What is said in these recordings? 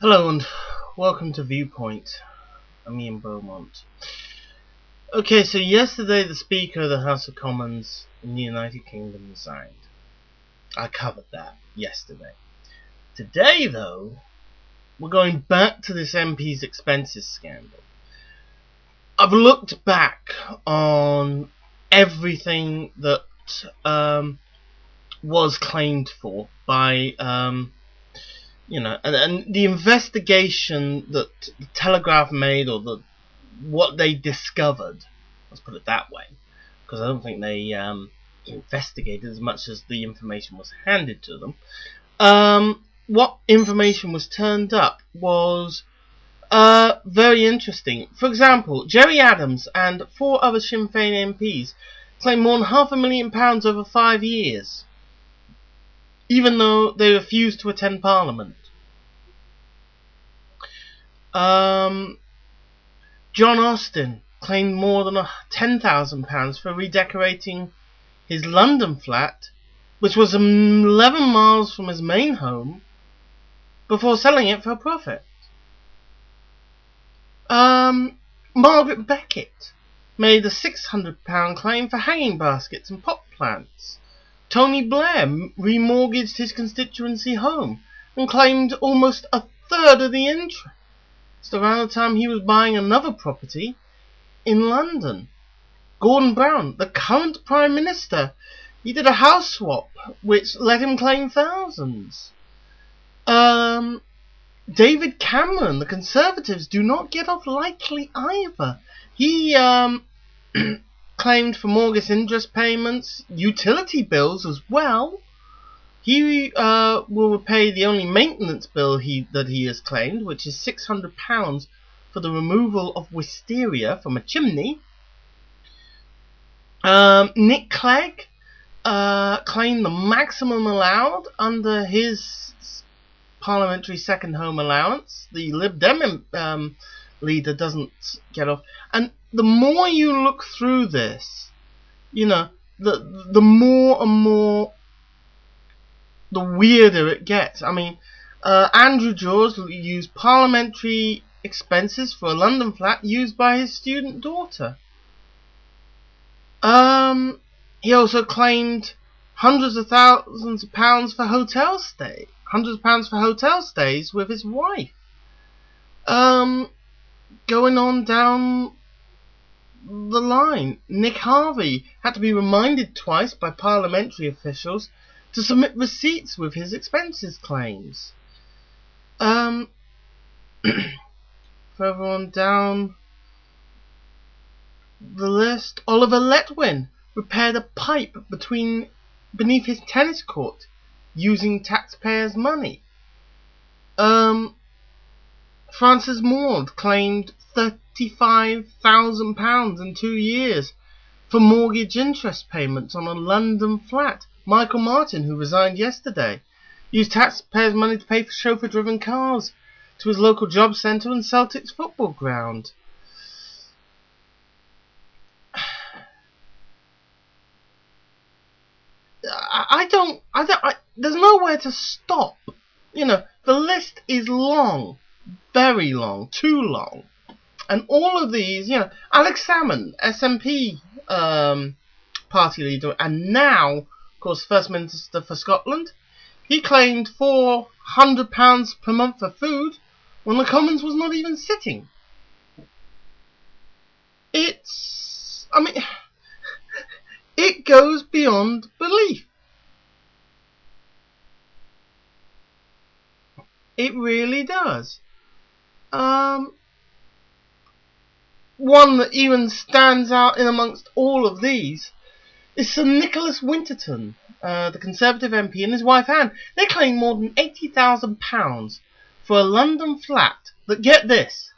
Hello and welcome to Viewpoint. I'm me in Beaumont. Okay, so yesterday the Speaker of the House of Commons in the United Kingdom resigned. I covered that yesterday. Today, though, we're going back to this MP's expenses scandal. I've looked back on everything that was claimed for by and the investigation that the Telegraph made, or what they discovered, let's put it that way, because I don't think they investigated as much as the information was handed to them. What information was turned up was very interesting. For example, Jerry Adams and 4 other Sinn Féin MPs claimed more than £500,000 over 5 years, even though they refused to attend Parliament. John Austin claimed more than £10,000 for redecorating his London flat, which was 11 miles from his main home, before selling it for a profit. Margaret Beckett made a £600 claim for hanging baskets and pot plants. Tony Blair remortgaged his constituency home and claimed almost a third of the interest around the time he was buying another property in London. Gordon Brown, the current Prime Minister, he did a house swap which let him claim thousands. David Cameron, the Conservatives do not get off lightly either. He claimed for mortgage interest payments, utility bills as well. He will repay the only maintenance bill that he has claimed, which is £600 for the removal of wisteria from a chimney. Nick Clegg claimed the maximum allowed under his parliamentary second home allowance. The Lib Dem leader doesn't get off. And the more you look through this, the more and more, the weirder it gets. I mean, Andrew George used parliamentary expenses for a London flat used by his student daughter. He also claimed hundreds of pounds for hotel stays with his wife. Going on down the line, Nick Harvey had to be reminded twice by parliamentary officials to submit receipts with his expenses claims. Further on down the list, Oliver Letwin repaired a pipe beneath his tennis court using taxpayers' money. Francis Maud claimed £35,000 in 2 years for mortgage interest payments on a London flat. Michael Martin, who resigned yesterday, used taxpayers' money to pay for chauffeur-driven cars to his local job centre and Celtic's football ground. There's nowhere to stop. The list is long, very long, too long. And all of these, Alex Salmond, SNP party leader, and now, of course, First Minister for Scotland, he claimed £400 per month for food when the Commons was not even sitting. It goes beyond belief. It really does. One that even stands out in amongst all of these is Sir Nicholas Winterton, the Conservative MP, and his wife Anne. They claim more than £80,000 for a London flat that, get this,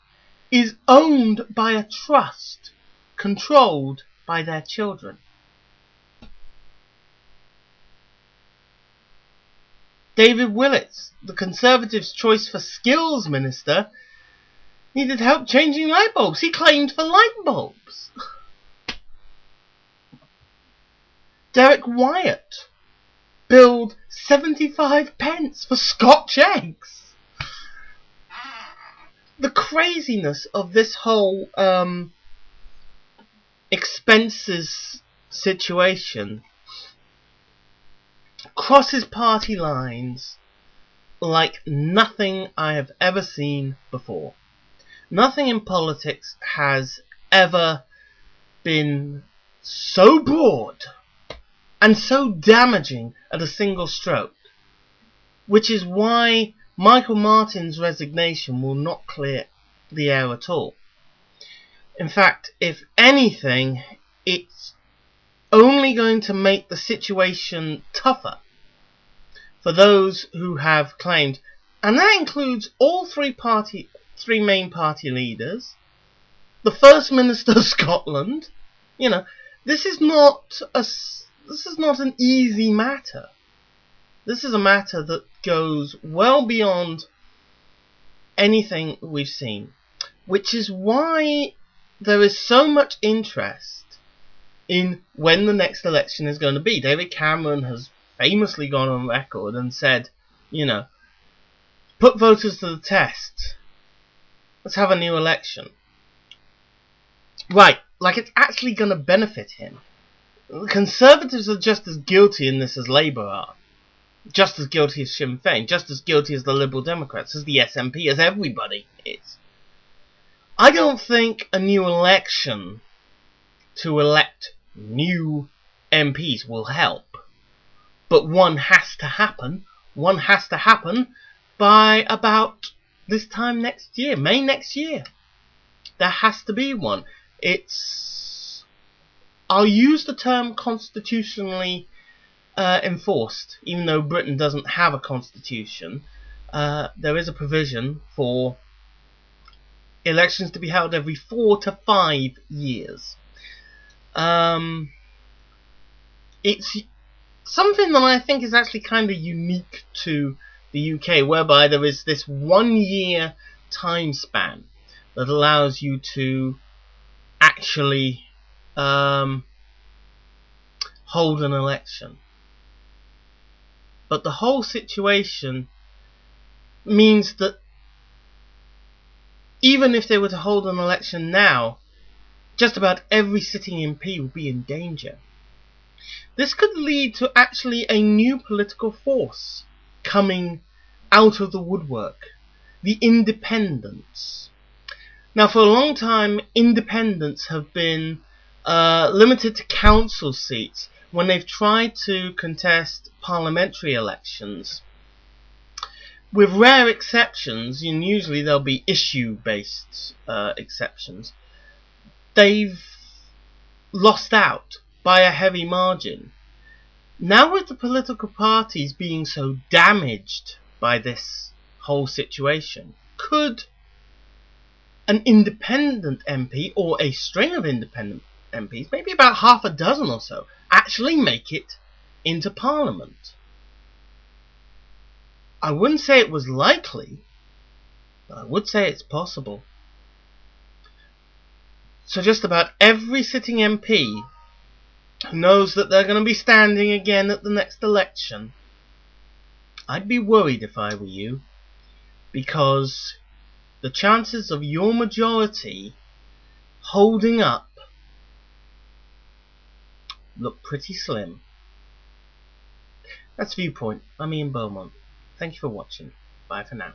is owned by a trust controlled by their children. David Willetts, the Conservatives' choice for Skills Minister, needed help changing light bulbs. He claimed for light bulbs. Derek Wyatt billed 75 pence for Scotch eggs. the craziness of this whole expenses situation crosses party lines like nothing I have ever seen before. Nothing in politics has ever been so broad and so damaging at a single stroke, which is why Michael Martin's resignation will not clear the air at all. In fact, if anything, it's only going to make the situation tougher for those who have claimed, and that includes all three main party leaders, the First Minister of Scotland. You know, this is not an easy matter. This is a matter that goes well beyond anything we've seen, which is why there is so much interest in when the next election is going to be. David Cameron has famously gone on record and said, you know, put voters to the test. Let's have a new election. Right, like it's actually going to benefit him. The Conservatives are just as guilty in this as Labour are. Just as guilty as Sinn Féin. Just as guilty as the Liberal Democrats, as the SNP, as everybody is. I don't think a new election to elect new MPs will help. But one has to happen. One has to happen by about this time next year. May next year. There has to be one. I'll use the term constitutionally enforced, even though Britain doesn't have a constitution. There is a provision for elections to be held every 4 to 5 years. It's something that I think is actually kind of unique to the UK, whereby there is this 1 year time span that allows you to actually hold an election. But the whole situation means that even if they were to hold an election now, just about every sitting MP would be in danger. This could lead to actually a new political force coming out of the woodwork. The independents. Now, for a long time, independents have been limited to council seats when they've tried to contest parliamentary elections. With rare exceptions, and usually there'll be issue-based exceptions, they've lost out by a heavy margin. Now with the political parties being so damaged by this whole situation, could an independent MP or a string of independent MPs, maybe about half a dozen or so, actually make it into Parliament? I wouldn't say it was likely, but I would say it's possible. So just about every sitting MP who knows that they're going to be standing again at the next election, I'd be worried if I were you, because the chances of your majority holding up look pretty slim. That's Viewpoint. I'm Beaumont. Thank you for watching. Bye for now.